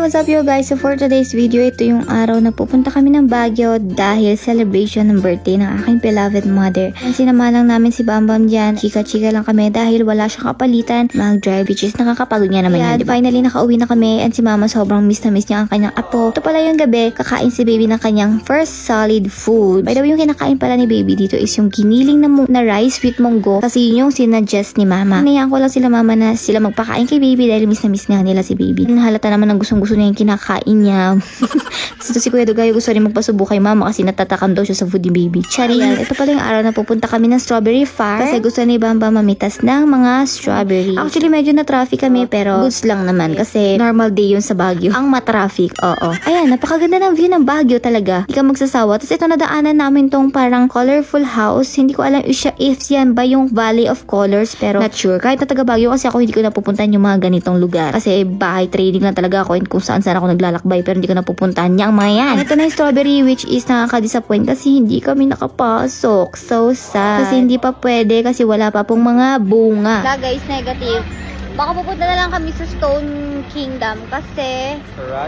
What's up yo guys? So for today's video, ito yung araw na pupunta kami ng Baguio dahil celebration ng birthday ng aking beloved mother. And sinama lang namin si Bambam dyan. Chika-chika lang kami dahil wala siyang kapalitan mag-drive, which is nakakapagod niya naman yan. Diba? Finally nakauwi na kami and si mama sobrang miss na miss niya ang kanyang apo. Ito pala yung gabi, kakain si baby ng kanyang first solid food. By the way, yung kinakain pala ni baby dito is yung giniling na rice with munggo kasi yun yung sinadjust ni mama. Hinayaan ko lang sila mama na sila magpakain kay baby dahil miss na miss nga nila si baby. Halata naman ng gustong-gusto niya yung kinakain niya. Ito si Kuya Dugayo gusto rin magpasubo kay mama kasi natatakam daw siya sa food ni baby. Charing, ito pala yung araw na pupunta kami ng strawberry farm kasi gusto ni Bamba mamitas ng mga strawberry. Actually, medyo na traffic kami pero goods lang naman kasi normal day yun sa Baguio. Ang matraffic, oo. Ayan, napakaganda ng view ng Baguio talaga. Hindi ka magsasawa. Tapos ito nadaanan namin tong parang colorful house. Hindi ko alam if yan ba yung Valley of Colors pero not sure. Kahit na taga Baguio kasi ako hindi ko napupuntahan yung mga ganitong lugar. Kasi bahay trading lang talaga ako and kung saan ako naglalakbay pero hindi ko napupuntahan niyang mga yan. Ito na yung strawberry which is nakaka-disappoint kasi hindi kami nakapasok. So sad. Kasi hindi pa pwede kasi wala pa pong mga bunga. Guys, negative. Baka pupunta na lang kami sa Stone Kingdom kasi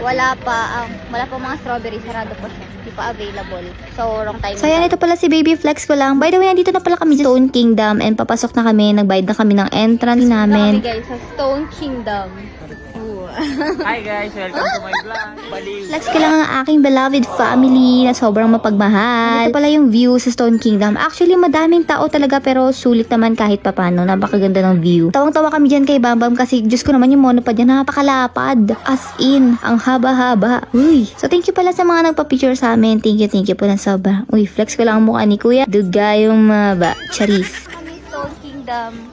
wala pa mga strawberry, sarado pa siya. Hindi pa available. So, wrong time. So, yan, ito pala si Baby Flex ko lang. By the way, nandito na pala kami sa Stone Kingdom and papasok na kami. Nagbayad na kami ng entrance namin. Kami guys sa Stone Kingdom. Hi guys, welcome to my vlog. Baliw. Flex ko lang ang aking beloved family na sobrang mapagmahal. Ito pala yung view sa Stone Kingdom. Actually, madaming tao talaga pero sulit naman kahit papano. Napakaganda ng view. Tawang-tawa kami dyan kay Bambam kasi Diyos ko naman yung monopod niya napakalapad. As in, ang haba-haba. Uy. So, thank you pala sa mga nagpa-picture sa amin. Thank you po ng sobra. Uy, flex ko lang ang mukha ni Kuya. Dugayong maba. Charis. Kami Stone Kingdom.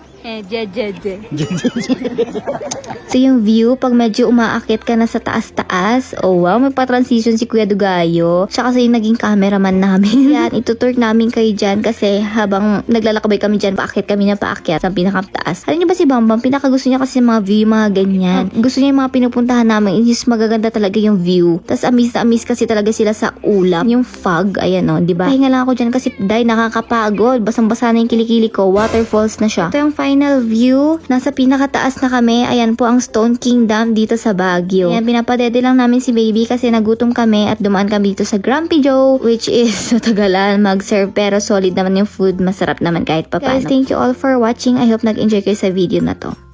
So yung view, pag medyo umaakit ka na sa taas-taas, oh wow, may pa-transition si Kuya Dugayo. Siya kasi yung naging cameraman namin. Yan, itutur namin kayo dyan kasi habang naglalakbay kami dyan, paakit kami na paakyat sa pinakataas. Alam niyo ba si Bambam, pinakagusto niya kasi mga view, mga ganyan. Gusto niya yung mga pinupuntahan namin, is magaganda talaga yung view. Tapos amis na amis kasi talaga sila sa ulap. Yung fog, ayan o, diba? Pahinga lang ako dyan kasi dahil nakakapagod. Basang-basa na yung kilikili ko, waterfalls na siya. Ito yung final view. Nasa pinakataas na kami. Ayan po ang Stone Kingdom dito sa Baguio. Ayan, pinapadede lang namin si baby kasi nagutom kami at dumaan kami dito sa Grumpy Joe which is natagalan mag-serve pero solid naman yung food. Masarap naman kahit papano. Guys, thank you all for watching. I hope nag-enjoy kayo sa video na to.